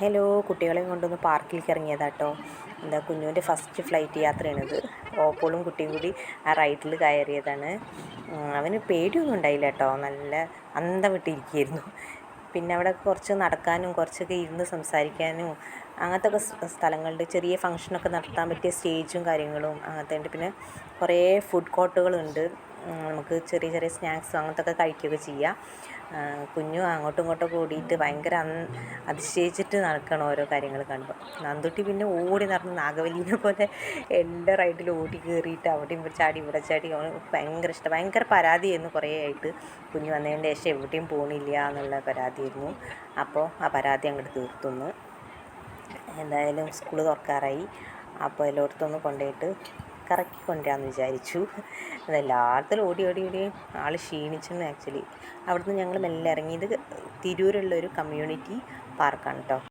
Hello, കുട്ടികളെയും കൊണ്ടൊന്ന് പാർക്കിലേക്ക് ഇറങ്ങിയതാട്ടോ. കുഞ്ഞുവിൻ്റെ ഫസ്റ്റ് ഫ്ലൈറ്റ് യാത്രയാണിത്. ഓപ്പോളും കുട്ടിയും കൂടി ആ റൈഡിൽ കയറിയതാണ്. അവന് പേടിയൊന്നും ഉണ്ടായില്ല കേട്ടോ, നല്ല അന്തം വിട്ടിരിക്കുകയായിരുന്നു. പിന്നെ അവിടെ കുറച്ച് നടക്കാനും കുറച്ചൊക്കെ ഇരുന്ന് സംസാരിക്കാനും അങ്ങനത്തെ ഒക്കെ സ്ഥലങ്ങളുണ്ട്. ചെറിയ ഫങ്ഷനൊക്കെ നടത്താൻ പറ്റിയ സ്റ്റേജും കാര്യങ്ങളും അങ്ങനത്തെ ഉണ്ട്. പിന്നെ കുറേ ഫുഡ് കോർട്ടുകളുണ്ട്. നമുക്ക് ചെറിയ ചെറിയ സ്നാക്സ് അങ്ങനത്തെ ഒക്കെ കഴിക്കുകയൊക്കെ ചെയ്യാം. കുഞ്ഞു അങ്ങോട്ടും ഇങ്ങോട്ടും കൂടിയിട്ട് ഭയങ്കര അതിശയിച്ചിട്ട് നടക്കണം ഓരോ കാര്യങ്ങൾ കാണുമ്പോൾ. നന്ദുട്ടി പിന്നെ ഓടി നടന്ന് നാഗവല്ലീനെ പോലെ എല്ലാ റൈഡിലും ഓടി കയറിയിട്ട് അവിടെയും ചാടി ഇവിടെ ചാടി. അവന് ഭയങ്കര ഇഷ്ടം, ഭയങ്കര പരാതിയായിരുന്നു കുറേ ആയിട്ട്. കുഞ്ഞു വന്നതിൻ്റെ ശേഷം എവിടെയും പോകണില്ല എന്നുള്ള പരാതിയായിരുന്നു. അപ്പോൾ ആ പരാതി അങ്ങോട്ട് തീർത്തുന്നു. എന്തായാലും സ്കൂൾ തുറക്കാറായി. അപ്പോൾ എല്ലായിടത്തൊന്ന് കൊണ്ടുപോയിട്ട് കറക്കി കൊണ്ടുവരാമെന്ന് വിചാരിച്ചു. അതെല്ലായിടത്തും ഓടി ഓടി ഓടി ആൾ ക്ഷീണിച്ചെന്ന്. ആക്ച്വലി അവിടുന്ന് ഞങ്ങൾ മെല്ലെ ഇറങ്ങി. ഇത് തിരൂരുള്ളൊരു കമ്മ്യൂണിറ്റി പാർക്കാണ് കേട്ടോ.